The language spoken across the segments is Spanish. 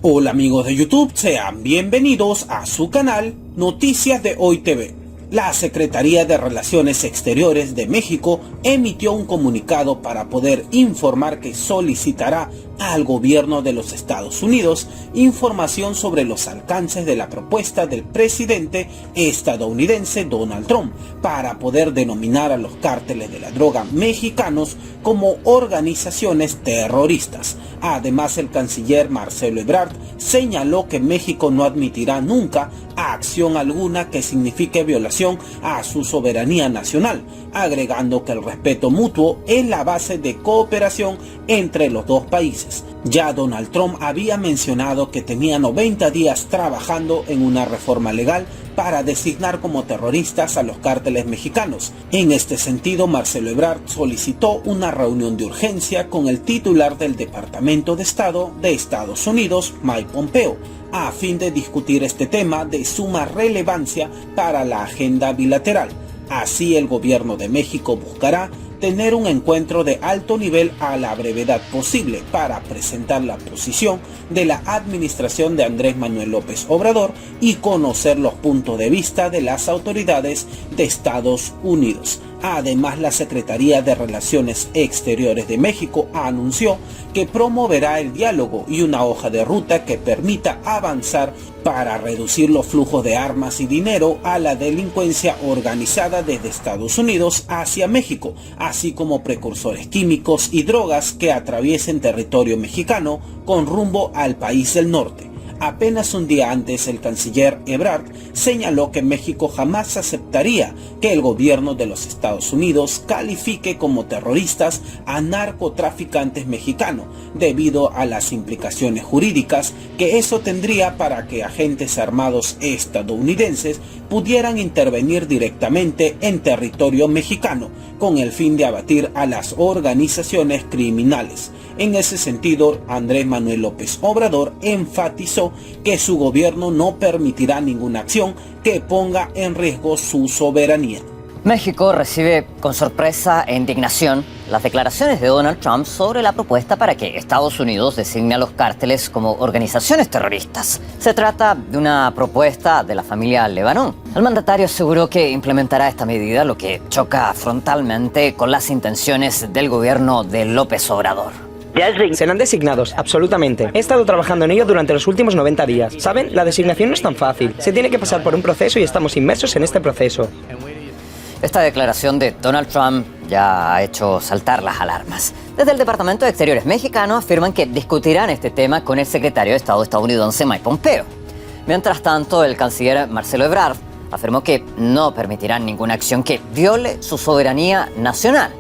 Hola amigos de YouTube, sean bienvenidos a su canal Noticias de Hoy TV. La Secretaría de Relaciones Exteriores de México emitió un comunicado para poder informar que solicitará al gobierno de los Estados Unidos información sobre los alcances de la propuesta del presidente estadounidense Donald Trump para poder denominar a los cárteles de la droga mexicanos como organizaciones terroristas. Además, el canciller Marcelo Ebrard señaló que México no admitirá nunca acción alguna que signifique violación a su soberanía nacional, agregando que el respeto mutuo es la base de cooperación entre los dos países. Ya Donald Trump había mencionado que tenía 90 días trabajando en una reforma legal para designar como terroristas a los cárteles mexicanos. En este sentido, Marcelo Ebrard solicitó una reunión de urgencia con el titular del Departamento de Estado de Estados Unidos, Mike Pompeo, a fin de discutir este tema de suma relevancia para la agenda bilateral. Así, el gobierno de México buscará tener un encuentro de alto nivel a la brevedad posible para presentar la posición de la administración de Andrés Manuel López Obrador y conocer los puntos de vista de las autoridades de Estados Unidos. Además, la Secretaría de Relaciones Exteriores de México anunció que promoverá el diálogo y una hoja de ruta que permita avanzar para reducir los flujos de armas y dinero a la delincuencia organizada desde Estados Unidos hacia México, así como precursores químicos y drogas que atraviesen territorio mexicano con rumbo al país del norte. Apenas un día antes, el canciller Ebrard señaló que México jamás aceptaría que el gobierno de los Estados Unidos califique como terroristas a narcotraficantes mexicanos, debido a las implicaciones jurídicas que eso tendría para que agentes armados estadounidenses pudieran intervenir directamente en territorio mexicano con el fin de abatir a las organizaciones criminales. En ese sentido, Andrés Manuel López Obrador enfatizó que su gobierno no permitirá ninguna acción que ponga en riesgo su soberanía. México recibe con sorpresa e indignación las declaraciones de Donald Trump sobre la propuesta para que Estados Unidos designe a los cárteles como organizaciones terroristas. Se trata de una propuesta de la familia Levarón. El mandatario aseguró que implementará esta medida, lo que choca frontalmente con las intenciones del gobierno de López Obrador. Serán designados, absolutamente. He estado trabajando en ello durante los últimos 90 días. ¿Saben? La designación no es tan fácil. Se tiene que pasar por un proceso y estamos inmersos en este proceso. Esta declaración de Donald Trump ya ha hecho saltar las alarmas. Desde el Departamento de Exteriores mexicano afirman que discutirán este tema con el secretario de Estado estadounidense Mike Pompeo. Mientras tanto, el canciller Marcelo Ebrard afirmó que no permitirán ninguna acción que viole su soberanía nacional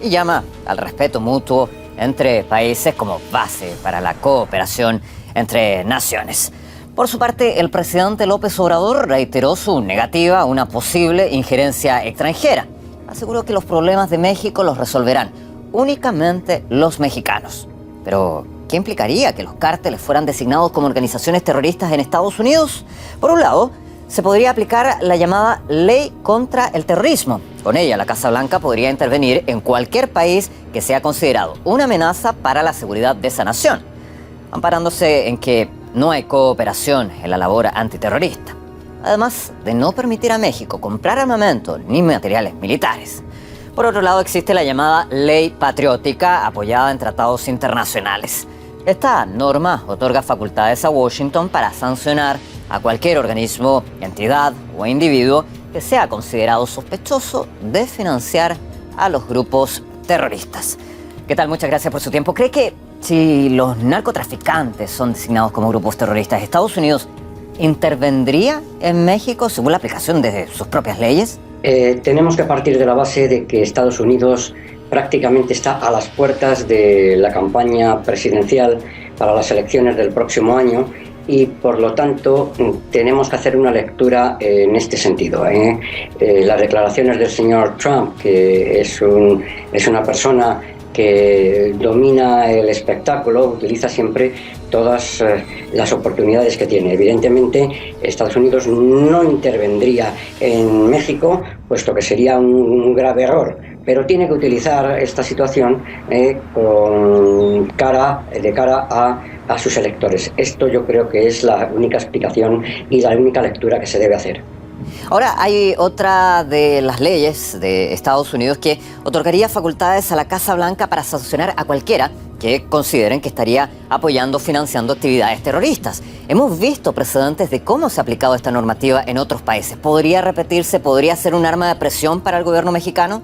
y llama al respeto mutuo entre países como base para la cooperación entre naciones. Por su parte, el presidente López Obrador reiteró su negativa a una posible injerencia extranjera. Aseguró que los problemas de México los resolverán únicamente los mexicanos. Pero, ¿qué implicaría que los cárteles fueran designados como organizaciones terroristas en Estados Unidos? Por un lado, se podría aplicar la llamada Ley contra el Terrorismo. Con ella, la Casa Blanca podría intervenir en cualquier país que sea considerado una amenaza para la seguridad de esa nación, amparándose en que no hay cooperación en la labor antiterrorista, además de no permitir a México comprar armamento ni materiales militares. Por otro lado, existe la llamada Ley Patriótica, apoyada en tratados internacionales. Esta norma otorga facultades a Washington para sancionar a cualquier organismo, entidad o individuo que sea considerado sospechoso de financiar a los grupos terroristas. ¿Qué tal? Muchas gracias por su tiempo. ¿Cree que si los narcotraficantes son designados como grupos terroristas, Estados Unidos intervendría en México según la aplicación de sus propias leyes? Tenemos que partir de la base de que Estados Unidos prácticamente está a las puertas de la campaña presidencial para las elecciones del próximo año y por lo tanto tenemos que hacer una lectura en este sentido. Las declaraciones del señor Trump, que es una persona que domina el espectáculo, utiliza siempre todas las oportunidades que tiene. Evidentemente, Estados Unidos no intervendría en México, puesto que sería un grave error. pero tiene que utilizar esta situación de cara a sus electores. Esto yo creo que es la única explicación y la única lectura que se debe hacer. Ahora, hay otra de las leyes de Estados Unidos que otorgaría facultades a la Casa Blanca para sancionar a cualquiera que consideren que estaría apoyando o financiando actividades terroristas. Hemos visto precedentes de cómo se ha aplicado esta normativa en otros países. ¿Podría repetirse? ¿Podría ser un arma de presión para el gobierno mexicano?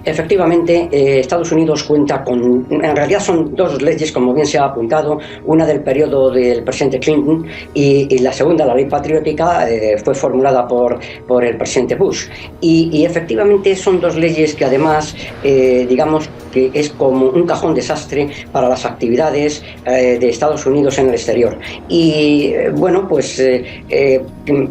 Efectivamente, Estados Unidos cuenta con, en realidad son dos leyes, como bien se ha apuntado, una del periodo del presidente Clinton y la segunda, la ley patriótica, fue formulada por el presidente Bush. Y efectivamente son dos leyes que además, digamos que es como un cajón desastre para las actividades de Estados Unidos en el exterior. Y bueno, pues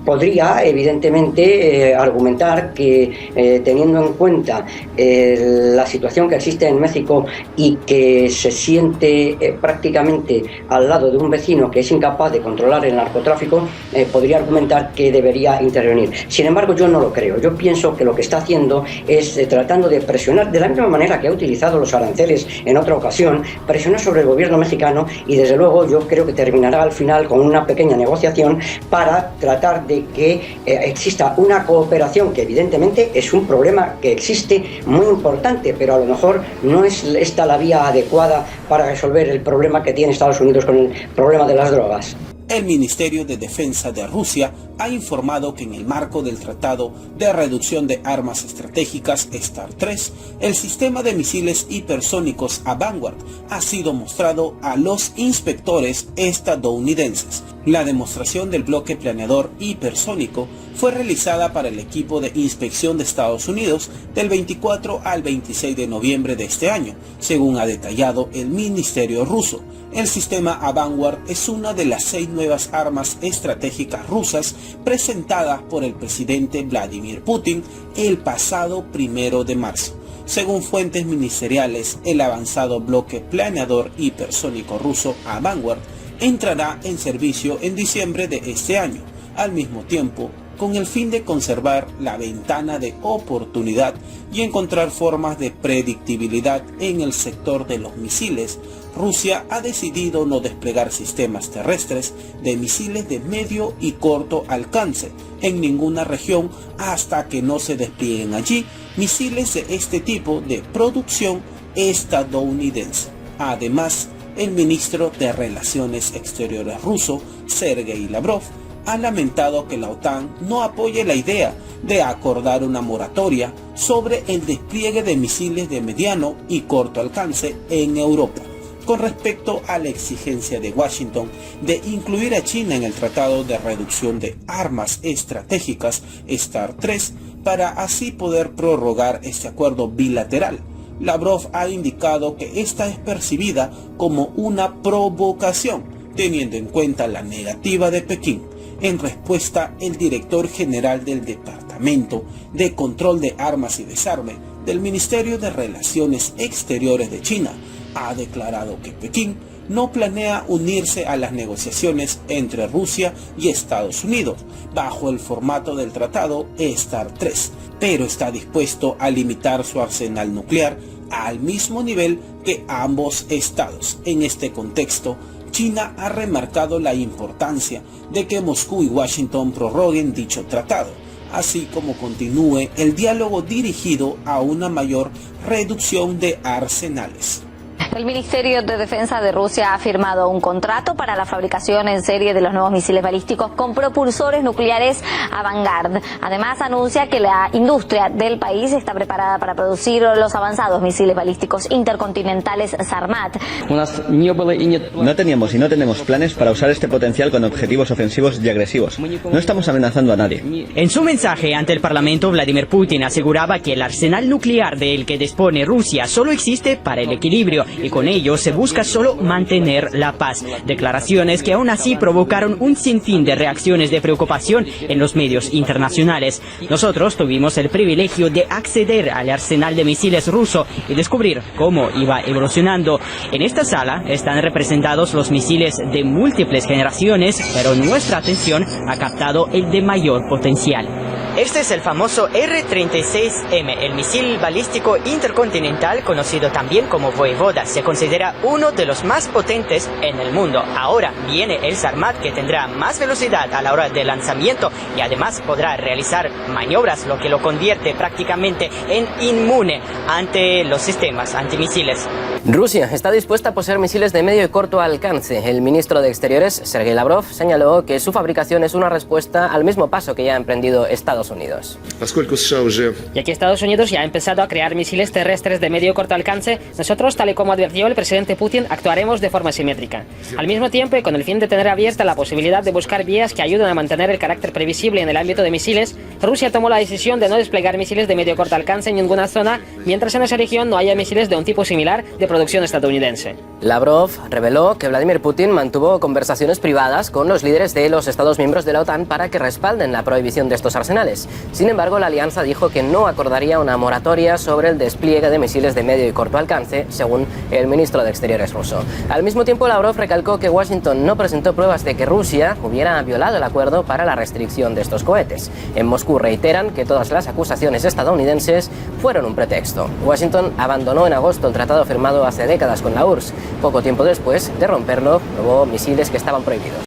podría evidentemente argumentar que teniendo en cuenta la situación que existe en México y que se siente prácticamente al lado de un vecino que es incapaz de controlar el narcotráfico, podría argumentar que debería intervenir. Sin embargo, yo no lo creo. Yo pienso que lo que está haciendo es tratando de presionar, de la misma manera que ha utilizado los aranceles en otra ocasión, presionar sobre el gobierno mexicano, y desde luego yo creo que terminará al final con una pequeña negociación para tratar de que exista una cooperación, que evidentemente es un problema que existe muy importante, pero a lo mejor no es esta la vía adecuada para resolver el problema que tiene Estados Unidos con el problema de las drogas. El Ministerio de Defensa de Rusia ha informado que en el marco del Tratado de Reducción de Armas Estratégicas START 3, el sistema de misiles hipersónicos Vanguard ha sido mostrado a los inspectores estadounidenses. La demostración del bloque planeador hipersónico fue realizada para el equipo de inspección de Estados Unidos del 24 al 26 de noviembre de este año, según ha detallado el Ministerio ruso. El sistema Vanguard es una de las 6 nuevas armas estratégicas rusas presentadas por el presidente Vladimir Putin el pasado 1 de marzo. Según fuentes ministeriales, el avanzado bloque planeador hipersónico ruso Vanguard entrará en servicio en diciembre de este año, al mismo tiempo con el fin de conservar la ventana de oportunidad y encontrar formas de predictibilidad en el sector de los misiles. Rusia ha decidido no desplegar sistemas terrestres de misiles de medio y corto alcance en ninguna región hasta que no se desplieguen allí misiles de este tipo de producción estadounidense. Además, el ministro de Relaciones Exteriores ruso, Sergei Lavrov, ha lamentado que la OTAN no apoye la idea de acordar una moratoria sobre el despliegue de misiles de mediano y corto alcance en Europa, con respecto a la exigencia de Washington de incluir a China en el Tratado de Reducción de Armas Estratégicas START 3 para así poder prorrogar este acuerdo bilateral. Lavrov ha indicado que esta es percibida como una provocación, teniendo en cuenta la negativa de Pekín. En respuesta, el director general del Departamento de Control de Armas y Desarme del Ministerio de Relaciones Exteriores de China ha declarado que Pekín no planea unirse a las negociaciones entre Rusia y Estados Unidos bajo el formato del tratado START 3, pero está dispuesto a limitar su arsenal nuclear al mismo nivel que ambos estados. En este contexto, China ha remarcado la importancia de que Moscú y Washington prorroguen dicho tratado, así como continúe el diálogo dirigido a una mayor reducción de arsenales. El Ministerio de Defensa de Rusia ha firmado un contrato para la fabricación en serie de los nuevos misiles balísticos con propulsores nucleares Vanguard. Además, anuncia que la industria del país está preparada para producir los avanzados misiles balísticos intercontinentales Sarmat. No teníamos y no tenemos planes para usar este potencial con objetivos ofensivos y agresivos. No estamos amenazando a nadie. En su mensaje ante el Parlamento, Vladimir Putin aseguraba que el arsenal nuclear del que dispone Rusia solo existe para el equilibrio y con ello se busca solo mantener la paz. Declaraciones que aún así provocaron un sinfín de reacciones de preocupación en los medios internacionales. Nosotros tuvimos el privilegio de acceder al arsenal de misiles ruso y descubrir cómo iba evolucionando. En esta sala están representados los misiles de múltiples generaciones, pero nuestra atención ha captado el de mayor potencial. Este es el famoso R-36M, el misil balístico intercontinental conocido también como Voivoda. Se considera uno de los más potentes en el mundo. Ahora viene el Sarmat, que tendrá más velocidad a la hora de lanzamiento y además podrá realizar maniobras, lo que lo convierte prácticamente en inmune ante los sistemas antimisiles. Rusia está dispuesta a poseer misiles de medio y corto alcance. El ministro de Exteriores, Sergei Lavrov, señaló que su fabricación es una respuesta al mismo paso que ya ha emprendido Estados Unidos. Ya que Estados Unidos ya ha empezado a crear misiles terrestres de medio y corto alcance, nosotros, tal y como advirtió el presidente Putin, actuaremos de forma simétrica. Al mismo tiempo, y con el fin de tener abierta la posibilidad de buscar vías que ayuden a mantener el carácter previsible en el ámbito de misiles, Rusia tomó la decisión de no desplegar misiles de medio y corto alcance en ninguna zona, mientras en esa región no haya misiles de un tipo similar de producción estadounidense. Lavrov reveló que Vladimir Putin mantuvo conversaciones privadas con los líderes de los Estados miembros de la OTAN para que respalden la prohibición de estos arsenales. Sin embargo, la alianza dijo que no acordaría una moratoria sobre el despliegue de misiles de medio y corto alcance, según el ministro de Exteriores ruso. Al mismo tiempo, Lavrov recalcó que Washington no presentó pruebas de que Rusia hubiera violado el acuerdo para la restricción de estos cohetes. En Moscú reiteran que todas las acusaciones estadounidenses fueron un pretexto. Washington abandonó en agosto el tratado firmado hace décadas con la URSS. Poco tiempo después de romperlo, probó misiles que estaban prohibidos.